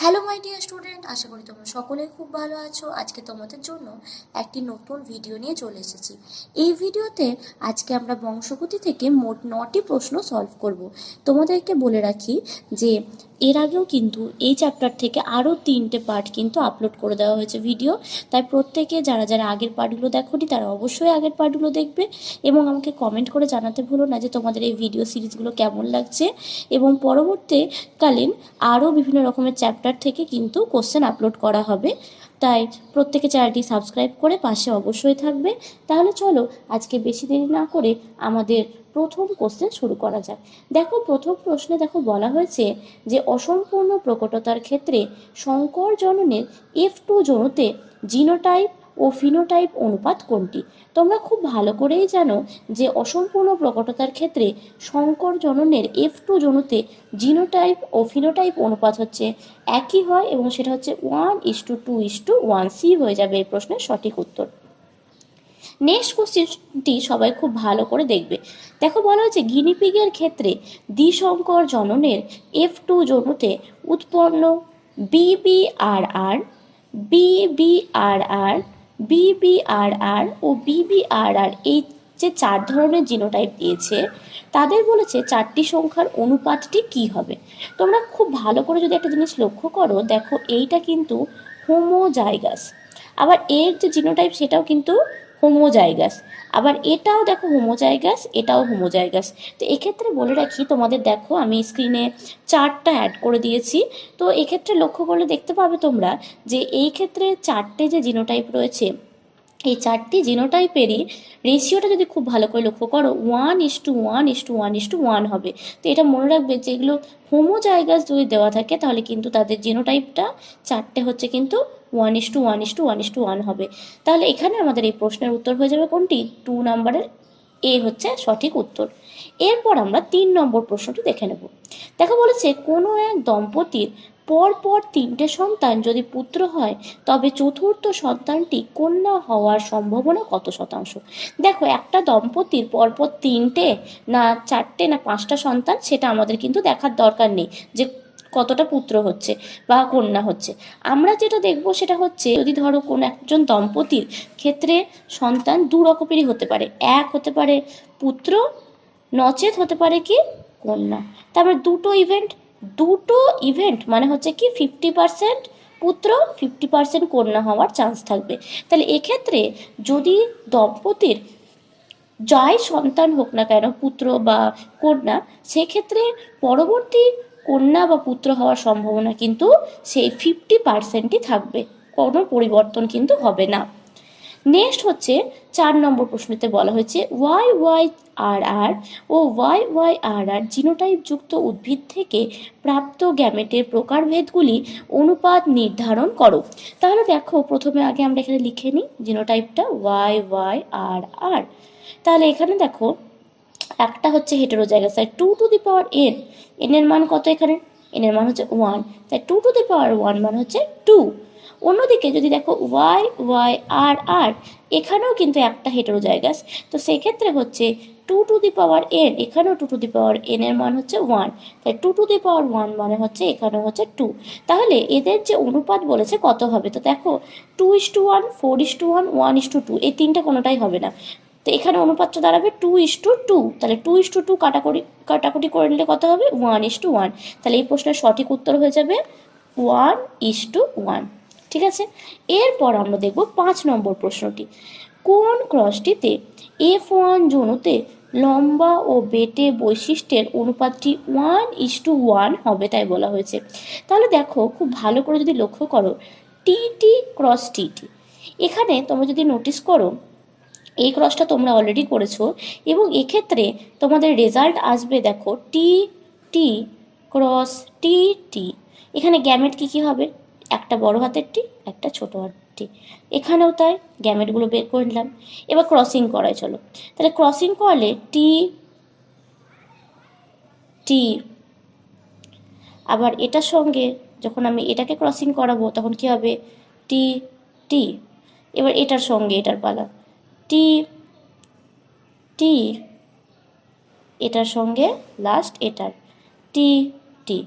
Hello my dear student, আশা করি তোমরা সকলেই খুব ভালো আছো। আজকে তোমাদের জন্য একটি নতুন ভিডিও নিয়ে চলে এসেছি। এই ভিডিওতে আজকে আমরা বংশগতি থেকে মোট 9টি প্রশ্ন সলভ করব। তোমাদেরকে বলে রাখি যে এর আগেও কিন্তু এই চ্যাপ্টার থেকে আরও 3টে পার্ট কিন্তু আপলোড করে দেওয়া হয়েছে ভিডিও। তাই প্রত্যেকে যারা যারা আগের পার্টগুলো দেখোনি তারা অবশ্যই আগের পার্টগুলো দেখবে এবং আমাকে কমেন্ট করে জানাতে ভুলো না যে তোমাদের এই ভিডিও সিরিজগুলো কেমন লাগছে। এবং পরবর্তীকালীন আরও বিভিন্ন রকমের চ্যাপ্টার থেকে কিন্তু কোশ্চেন আপলোড করা হবে। তাই প্রত্যেকে চ্যানেলটি সাবস্ক্রাইব করে পাশে অবশ্যই থাকবে। তাহলে চলো আজকে বেশি দেরি না করে আমাদের প্রথম কোশ্চেন শুরু করা যাক। দেখো প্রথম প্রশ্নে বলা হয়েছে যে অসম্পূর্ণ প্রকটতার ক্ষেত্রে সংকর জননের F2 যৌনতে জিনোটাইপ ও ফিনোটাইপ অনুপাত কোনটি? তোমরা খুব ভালো করেই জানো যে অসম্পূর্ণ প্রকটতার ক্ষেত্রে সংকর জননের F2 যৌনতে জিনোটাইপ ও ফিনোটাইপ অনুপাত হচ্ছে একই হয় এবং সেটা হচ্ছে 1:2:1। সি হয়ে যাবে এই প্রশ্নের সঠিক উত্তর। নেক্সট কোশ্চেনটি সবাই খুব ভালো করে দেখবে। বলা হয়েছে গিনিপিগের ক্ষেত্রে দ্বিসংকর জননের F2 যৌনতে উৎপন্ন BBRR, BBRR, BBRR ও BBRR এই যে 4 ধরনের জিনোটাইপ দিয়েছে তাদের বলেছে 4টি সংখ্যার অনুপাতটি কি হবে। তোমরা খুব ভালো করে যদি একটা জিনিস লক্ষ্য করো, দেখো এইটা কিন্তু হোমোজাইগাস, আবার এর যে জিনোটাইপ সেটাও কিন্তু হোমোজাইগাস, আবার এটাও দেখো হোমোজাইগাস, এটাও হোমোজাইগাস। তো এক্ষেত্রে বলে রাখি তোমাদের, দেখো আমি স্ক্রিনে চার্টটা অ্যাড করে দিয়েছি। তো এক্ষেত্রে লক্ষ্য করলে দেখতে পাবে তোমরা যে এই ক্ষেত্রে 4টে যে জিনোটাইপ রয়েছে এই 4টি জিনোটাইপেরই রেশিওটা যদি খুব ভালো করে লক্ষ্য করো 1:1:1:1 হবে। তো এটা মনে রাখবে যে এগুলো হোমোজাইগাস যদি দেওয়া থাকে তাহলে কিন্তু তাদের জিনোটাইপটা 4টে হচ্ছে কিন্তু 1:1:1:1 হবে। তাহলে এখানে আমাদের এই প্রশ্নের উত্তর হয়ে যাবে কোনটি? 2 নম্বরের এ হচ্ছে সঠিক উত্তর। এরপর আমরা 3 নম্বর প্রশ্নটি দেখে নেব। বলেছে কোনো এক দম্পতির পরপর 3টে সন্তান যদি পুত্র হয় তবে চতুর্থ সন্তানটি কন্যা হওয়ার সম্ভাবনা কত শতাংশ? দেখো একটা দম্পতির পরপর 3টে না 4টে না 5টা সন্তান সেটা আমাদের কিন্তু দেখার দরকার নেই যে কতটা পুত্র হচ্ছে বা কন্যা হচ্ছে। আমরা যেটা দেখব সেটা হচ্ছে যদি ধরো কোনো একজন দম্পতির ক্ষেত্রে সন্তান 2 রকমেরই হতে পারে, এক হতে পারে পুত্র, নচেত হতে পারে কি কন্যা। তারপরে দুটো ইভেন্ট মানে হচ্ছে কি 50% পুত্র 50% কন্যা হওয়ার চান্স থাকবে। তাহলে এক্ষেত্রে যদি দম্পতির যাই সন্তান হোক না কেন পুত্র বা কন্যা, সেক্ষেত্রে পরবর্তী কন্যা বা পুত্র হওয়ার সম্ভাবনা কিন্তু সেই 50%ই থাকবে, কোনো পরিবর্তন কিন্তু হবে না। নেক্সট হচ্ছে 4 নম্বর প্রশ্নতে বলা হয়েছে YYRR ও YYRR জিনোটাইপ যুক্ত উদ্ভিদ থেকে প্রাপ্ত গ্যামেটের প্রকারভেদগুলি অনুপাত নির্ধারণ করো। তাহলে দেখো প্রথমে আগে আমরা এখানে লিখে নিই জিনোটাইপটা YYRR। তাহলে এখানে দেখো একটা হচ্ছে হেটেরোজাইগাস, তাই 2n, n এর মান কত? এখানে n এর মান হচ্ছে 1, তাই 2 মানে হচ্ছে 2। অন্যদিকে যদি দেখো YYRR এখানেও কিন্তু একটা হেটেরোজাইগাস, তো সেক্ষেত্রে হচ্ছে 2n, এখানেও 2n এর মান হচ্ছে 1, তাই 2 মানে হচ্ছে এখানেও হচ্ছে 2। তাহলে এদের যে অনুপাত বলেছে কত হবে, তো দেখো 2:1, 4:1, 1:2, এই 3টা কোনোটাই হবে না। তো এখানে অনুপাতটা দাঁড়াবে 2:2, তাহলে 2:2 কাটাকুটি করে নিলে কত হবে? 1:1। তাহলে এই প্রশ্নের সঠিক উত্তর হয়ে যাবে 1:1। ঠিক আছে, এরপর আমরা দেখব 5 নম্বর প্রশ্নটি। কোন ক্রসটিতে F1 যৌনতে লম্বা ও বেটে বৈশিষ্ট্যের অনুপাতটি 1:1 হবে তাই বলা হয়েছে। তাহলে দেখো খুব ভালো করে যদি লক্ষ্য করো TT ক্রস TT, এখানে তোমরা যদি নোটিস করো এই ক্রসটা তোমরা অলরেডি করেছো এবং এক্ষেত্রে তোমাদের রেজাল্ট আসবে দেখো TT ক্রস TT। এখানে গ্যামেট কি হবে? একটা বড় হাতের টি, একটা ছোট হাতের টি। এখানেও তাই, গ্যামেটগুলো বের করে নিলাম। এবার ক্রসিং করাই চলো। তাহলে ক্রসিং করলে টি টি, আবার এটার সঙ্গে যখন আমি এটাকে ক্রসিং করাবো তখন কি হবে? টি টি। এবার এটার সঙ্গে এটার পালা, টি টি, এটার সঙ্গে লাস্ট এটার টি টি।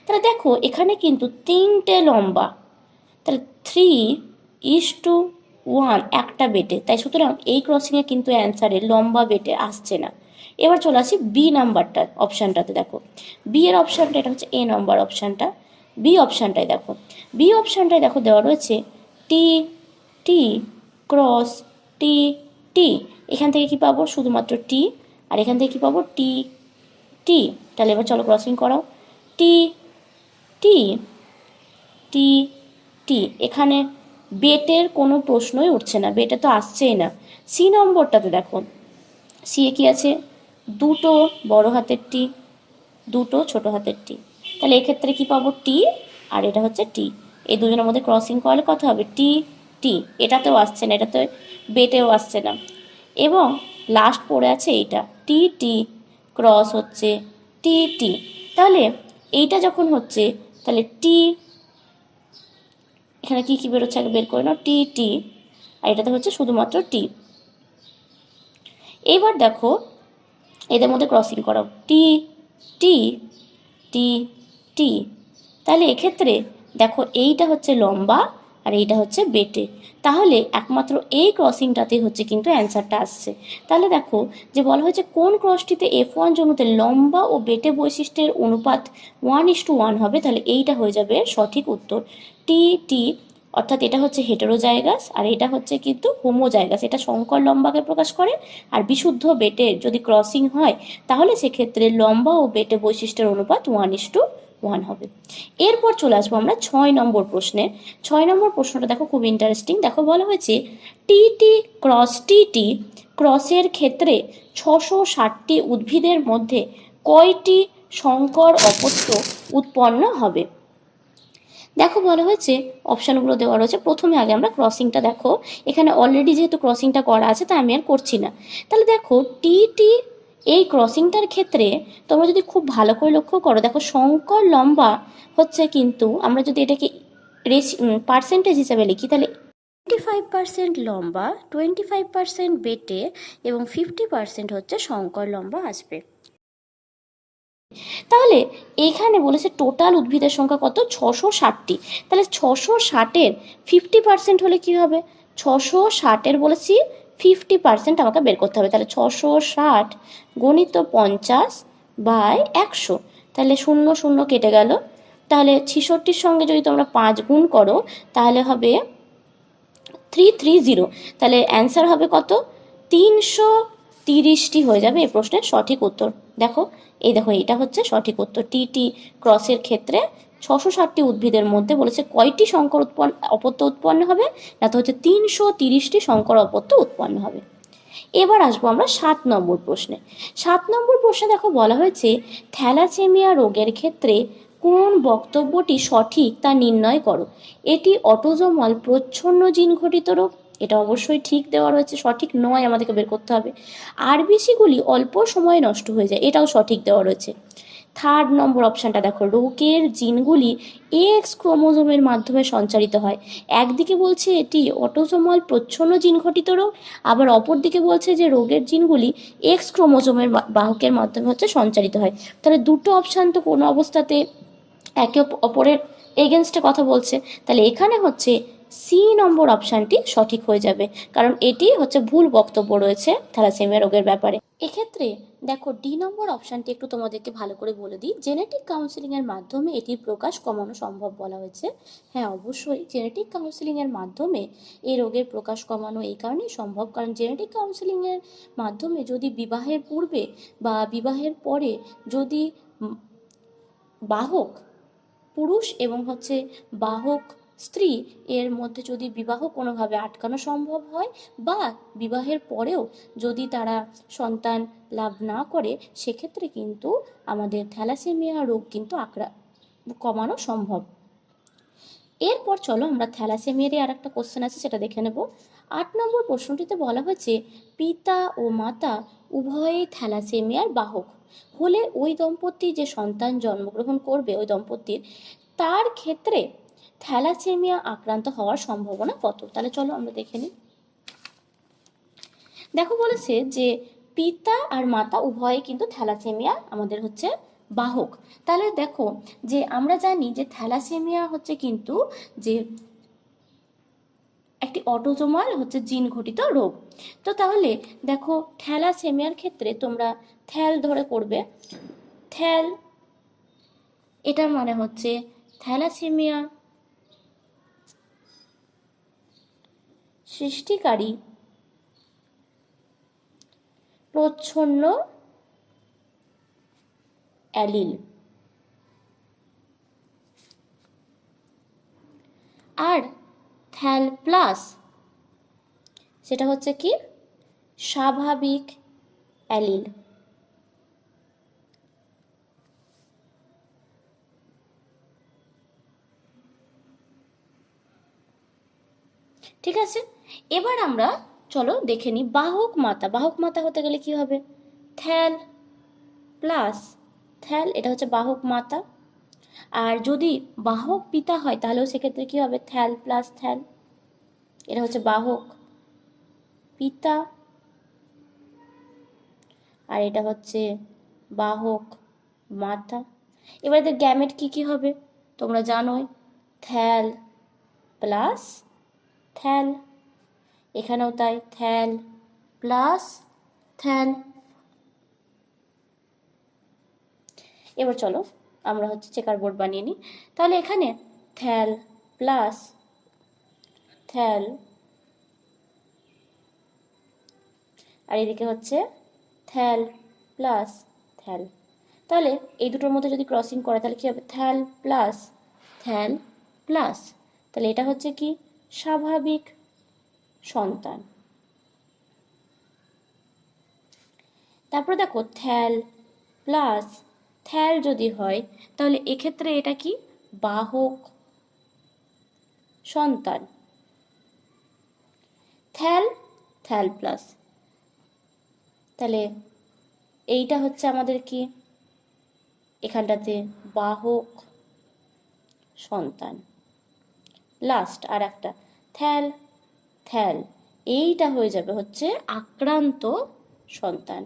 তাহলে দেখো এখানে কিন্তু 3টে লম্বা, তাহলে 3:1 একটা বেটে, তাই সুতরাং এই ক্রসিংয়ে কিন্তু অ্যান্সারে লম্বা বেটে আসছে না। এবার চলে আসি বি নাম্বারটা অপশানটাতে। দেখো বি এর অপশানটা, এটা হচ্ছে এ নাম্বার অপশানটা, বি অপশানটায় দেখো, বি অপশানটায় দেখো দেওয়া রয়েছে টি টি ক্রস টি টি। এখান থেকে কি পাবো? শুধুমাত্র টি। আর এখান থেকে কি পাবো? টি টি। তাহলে এবার চলো ক্রসিং করাও। টি টি টি টি। এখানে বেটের কোনো প্রশ্নই উঠছে না, বেটে তো আসছেই না। সি নম্বরটাতে দেখো, সি এ কি আছে? দুটো বড় হাতের টি, দুটো ছোট হাতের টি। তাহলে এক্ষেত্রে কি পাবো? টি, আর এটা হচ্ছে টি। এই দুজনের মধ্যে ক্রসিং করলে কত হবে? টি টি। এটাতেও আসছে না, এটাতে বেটেও আসছে না। এবং লাস্ট পড়ে আছে এইটা, টি টি ক্রস হচ্ছে টি টি। তাহলে এইটা যখন হচ্ছে, তাহলে টি, এখানে কি কি বেরোচ্ছে আগে বের করে নাও, টি টি, আর এটাতে হচ্ছে শুধুমাত্র টি। এবার দেখো এদের মধ্যে ক্রসিং করাও, টি টি টি টি। তাহলে এক্ষেত্রে দেখো এইটা হচ্ছে লম্বা আর এইটা হচ্ছে বেটে, তাহলে একমাত্র এই ক্রসিংটাতে হচ্ছে কিন্তু অ্যান্সারটা আসছে। তাহলে দেখো যে বলা হয়েছে কোন ক্রসটিতে F1 জনুতে লম্বা ও বেটে বৈশিষ্ট্যের অনুপাত 1:1 হবে, তাহলে এইটা হয়ে যাবে সঠিক উত্তর, টি টি। অর্থাৎ এটা হচ্ছে হেটেরোজাইগাস আর এটা হচ্ছে কিন্তু হোমোজাইগাস। এটা সংকর লম্বাকে প্রকাশ করে, আর বিশুদ্ধ বেটে যদি ক্রসিং হয় তাহলে সেক্ষেত্রে লম্বা ও বেটে বৈশিষ্ট্যের অনুপাত 1:1 হবে। এরপর চলে আসবো আমরা 6 নম্বর প্রশ্নে। 6 নম্বর প্রশ্নটা দেখো খুব ইন্টারেস্টিং। দেখো বলা হয়েছে টি টি ক্রস টি টি ক্রসের ক্ষেত্রে 660টি উদ্ভিদের মধ্যে কয়টি সংকর অপত্য উৎপন্ন হবে? দেখো বলা হয়েছে অপশানগুলো দেওয়া রয়েছে। প্রথমে আগে আমরা ক্রসিংটা দেখো, এখানে অলরেডি যেহেতু ক্রসিংটা করা আছে তাই আমি আর করছি না। তাহলে দেখো টি টি এই ক্রসিংটার ক্ষেত্রে তোমরা যদি খুব ভালো করে লক্ষ্য করো, দেখো সংকর লম্বা হচ্ছে কিন্তু আমরা যদি এটাকে পার্সেন্টেজ হিসাবে লিখি, তাহলে 25% লম্বা, 25% বেটে এবং 50% হচ্ছে সংকর লম্বা আসবে। তাহলে এইখানে বলেছে টোটাল উদ্ভিদের সংখ্যা কত? 660টি। তাহলে 660-এর 50% হলে কি হবে? 660-এর বলেছি 50% আমাকে বের করতে হবে। তাহলে 660 গণিত 50/100, তাহলে 0 0 কেটে গেল। তাহলে 66-র সঙ্গে যদি তোমরা 5 গুণ করো তাহলে হবে 330। তাহলে অ্যান্সার হবে কত? 330টি হয়ে যাবে এই প্রশ্নের সঠিক উত্তর। দেখো এই দেখো এটা হচ্ছে সঠিক উত্তর। টি টি ক্রসের ক্ষেত্রে 660টি উদ্ভিদের মধ্যে বলেছে কয়টি সংকর অপত্য উৎপন্ন হবে? না তো হচ্ছে 330টি সংকর অপত্য উৎপন্ন হবে। এবার আসবো আমরা 7 নম্বর প্রশ্নে। 7 নম্বর প্রশ্নে দেখো বলা হয়েছে থ্যালাসেমিয়া রোগের ক্ষেত্রে কোন বক্তব্যটি সঠিক তা নির্ণয় করো। এটি অটোজোমাল প্রচ্ছন্ন জিন ঘটিত রোগ, এটা অবশ্যই ঠিক দেওয়া রয়েছে, সঠিক নয় আমাদেরকে বের করতে হবে। আরবিসিগুলি অল্প সময়ে নষ্ট হয়ে যায়, এটাও সঠিক দেওয়া রয়েছে। থার্ড নম্বর অপশানটা দেখো, রোগের জিনগুলি এক্স ক্রোমোজোমের মাধ্যমে সঞ্চারিত হয়। একদিকে বলছে এটি অটোজোমাল প্রচ্ছন্ন জিন ঘটিত রোগ, আবার অপরদিকে বলছে যে রোগের জিনগুলি এক্স ক্রোমোজোমের বাহকের মাধ্যমে হচ্ছে সঞ্চারিত হয়। তাহলে দুটো অপশান তো কোনো অবস্থাতে একে অপরের এগেনস্টে কথা বলছে, তাহলে এখানে হচ্ছে সি নম্বর অপশানটি সঠিক হয়ে যাবে, কারণ এটি হচ্ছে ভুল বক্তব্য রয়েছে থ্যালাসেমিয়া রোগের ব্যাপারে। এক্ষেত্রে দেখো ডি নম্বর অপশানটি একটু তোমাদেরকে ভালো করে বলে দিই। জেনেটিক কাউন্সিলিংয়ের মাধ্যমে এটির প্রকাশ কমানো সম্ভব বলা হয়েছে। হ্যাঁ অবশ্যই জেনেটিক কাউন্সিলিংয়ের মাধ্যমে এই রোগের প্রকাশ কমানো এই কারণেই সম্ভব, কারণ জেনেটিক কাউন্সিলিংয়ের মাধ্যমে যদি বিবাহের পূর্বে বা বিবাহের পরে যদি বাহক পুরুষ এবং হচ্ছে বাহক স্ত্রী এর মধ্যে যদি বিবাহ কোনোভাবে আটকানো সম্ভব হয়, বা বিবাহের পরেও যদি তারা সন্তান লাভ না করে, সেক্ষেত্রে কিন্তু আমাদের থ্যালাসেমিয়া রোগ কিন্তু কমানো সম্ভব। এরপর চলো আমরা থ্যালাসেমিয়ারই আর একটা কোশ্চেন আছে সেটা দেখে নেব। 8 নম্বর প্রশ্নটিতে বলা হয়েছে পিতা ও মাতা উভয়েই থ্যালাসেমিয়ার বাহক হলে ওই দম্পতি যে সন্তান জন্মগ্রহণ করবে ওই দম্পতির, তার ক্ষেত্রে থ্যালাসেমিয়া আক্রান্ত হওয়ার সম্ভাবনা কত? তাহলে চলো আমরা দেখে নিই। দেখো বলেছে যে পিতা আর মাতা উভয়ে কিন্তু থ্যালাসেমিয়া আমাদের হচ্ছে বাহক। তাহলে দেখো যে আমরা জানি যে থ্যালাসেমিয়া হচ্ছে কিন্তু যে একটি অটোজোমাল হচ্ছে জিন ঘটিত রোগ। তো তাহলে দেখো থ্যালাসেমিয়ার ক্ষেত্রে তোমরা থ্যাল ধরে করবে। থ্যাল এটার মানে হচ্ছে থ্যালাসেমিয়া সৃষ্টিকারী প্রচ্ছন্ন অ্যালিল। আর থ্যাল প্লাস সেটা হচ্ছে কি স্বাভাবিক অ্যালিল। ঠিক আছে, এবার আমরা চলো দেখে নিই বাহক মাতা। বাহক মাতা হতে গেলে কি হবে? থ্যাল প্লাস থ্যাল, এটা হচ্ছে বাহক মাতা। আর যদি বাহক পিতা হয় তাহলেও সেক্ষেত্রে কি হবে? থ্যাল প্লাস থ্যাল, এটা হচ্ছে বাহক পিতা। আর এটা হচ্ছে বাহক মাতা। এবার এদের গ্যামেট কি কি হবে তোমরা জানোই, থ্যাল প্লাস থ্যাল, এখানেও তাই থ্যাল প্লাস থ্যাল। এবার চলো আমরা হচ্ছে চেকার বোর্ড বানিয়ে নিই। তাহলে এখানে থ্যাল প্লাস থ্যাল, আর এদিকে হচ্ছে থ্যাল প্লাস থ্যাল। তাহলে এই দুটোর মধ্যে যদি ক্রসিং করে তাহলে কি হবে? থ্যাল প্লাস থ্যাল প্লাস, তাহলে এটা হচ্ছে কি স্বাভাবিক সন্তান। তারপর দেখো থ্যাল প্লাস থ্যাল যদি হয় তাহলে এক্ষেত্রে এটা কি বাহক সন্তান। থ্যাল থ্যাল প্লাস, তাহলে এইটা হচ্ছে আমাদের কি এখানটাতে বাহক সন্তান। লাস্ট আর একটা থ্যাল থ্যাল, এইটা হয়ে যাবে হচ্ছে আক্রান্ত সন্তান।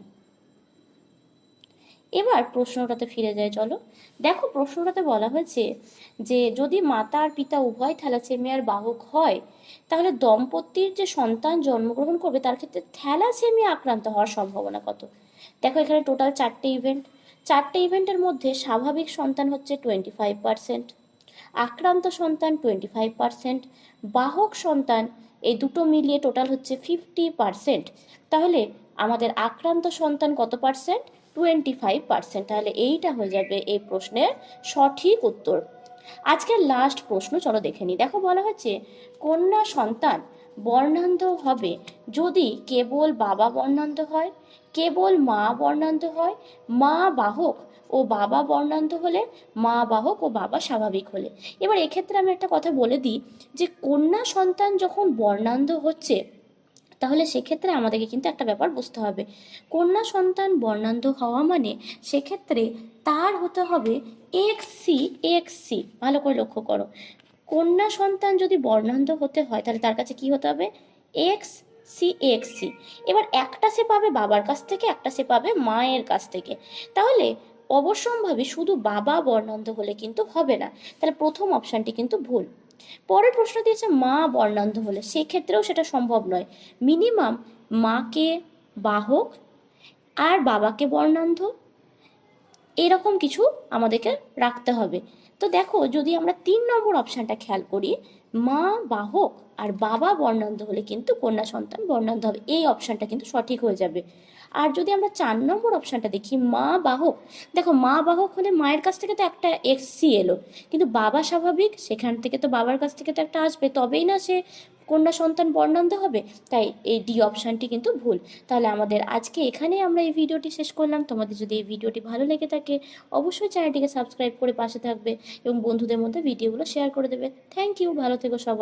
এবার প্রশ্নটাতে ফিরে যায়, চলো দেখো প্রশ্নটাতে বলা হয়েছে যে যদি মাতা আর পিতা উভয় থ্যালাসেমিয়ার বাহক হয় তাহলে দম্পতির যে সন্তান জন্মগ্রহণ করবে তার ক্ষেত্রে থ্যালাসেমিয়া আক্রান্ত হওয়ার সম্ভাবনা কত। দেখো এখানে টোটাল 4টে ইভেন্ট, 4টে ইভেন্টের মধ্যে স্বাভাবিক সন্তান হচ্ছে 25%, আক্রান্ত সন্তান 25%, বাহক সন্তান, এই দুটো মিলিয়ে টোটাল হচ্ছে 50%। তাহলে আমাদের আক্রান্ত সন্তান কত পার্সেন্ট? 25%। তাহলে এইটা হয়ে যাবে এই প্রশ্নের সঠিক উত্তর। আজকের লাস্ট প্রশ্ন চলো দেখে নিই। দেখো বলা হচ্ছে কন্যা সন্তান বর্ণান্ধ হবে যদি কেবল বাবা বর্ণান্ধ হয়, কেবল মা বর্ণান্ধ হয়, মা বাহক ও বাবা বর্ণান্ধ হলে, মা বাহক ও বাবা স্বাভাবিক হলে। এবার এক্ষেত্রে আমি একটা কথা বলে দিই যে কন্যা সন্তান যখন বর্ণান্ধ হচ্ছে তাহলে সেক্ষেত্রে আমাদেরকে কিন্তু একটা ব্যাপার বুঝতে হবে, কন্যা সন্তান বর্ণান্ধ হওয়া মানে সেক্ষেত্রে তার হতে হবে এক্সসি এক্সসি। ভালো করে লক্ষ্য করো, কন্যা সন্তান যদি বর্ণান্ধ হতে হয় তাহলে তার কাছে কি হতে হবে? X c x c. এবার একটা সে পাবে বাবার কাছ থেকে, একটা সে পাবে মায়ের কাছ থেকে। তাহলে অবশ্যম্ভাবী শুধু বাবা বর্ণান্ধ হলে কিন্তু হবে না, তাহলে প্রথম অপশানটি কিন্তু ভুল। পরের প্রশ্ন দিয়েছে মা বর্ণান্ধ হলে, সেক্ষেত্রেও সেটা সম্ভব নয়। মিনিমাম মাকে বাহক আর বাবাকে বর্ণান্ধ, এরকম কিছু আমাদেরকে রাখতে হবে। তো দেখো যদি আমরা 3 নম্বর অপশানটা খেয়াল করি, মা বাহক আর বাবা বর্ণান্ধ হলে কিন্তু কন্যা সন্তান বর্ণান্ধ হবে, এই অপশানটা কিন্তু সঠিক হয়ে যাবে। আর যদি আমরা 4 নম্বর অপশানটা দেখি মা বাহক, দেখো মা বাহক হলে মায়ের কাছ থেকে তো একটা এক্সসি এলো, কিন্তু বাবা স্বাভাবিক, সেখান থেকে তো বাবার কাছ থেকে তো একটা আসবে, তবেই না সে কন্যা সন্তান বর্ণান্ধ হবে। তাই এই ডি অপশানটি কিন্তু ভুল। তাহলে আমাদের আজকে এখানে আমরা এই ভিডিওটি শেষ করলাম। তোমাদের যদি এই ভিডিওটি ভালো লেগে থাকে অবশ্যই চ্যানেলটিকে সাবস্ক্রাইব করে পাশে থাকবে এবং বন্ধুদের মধ্যে ভিডিওগুলো শেয়ার করে দেবে। থ্যাংক ইউ, ভালো থেকো সবাই।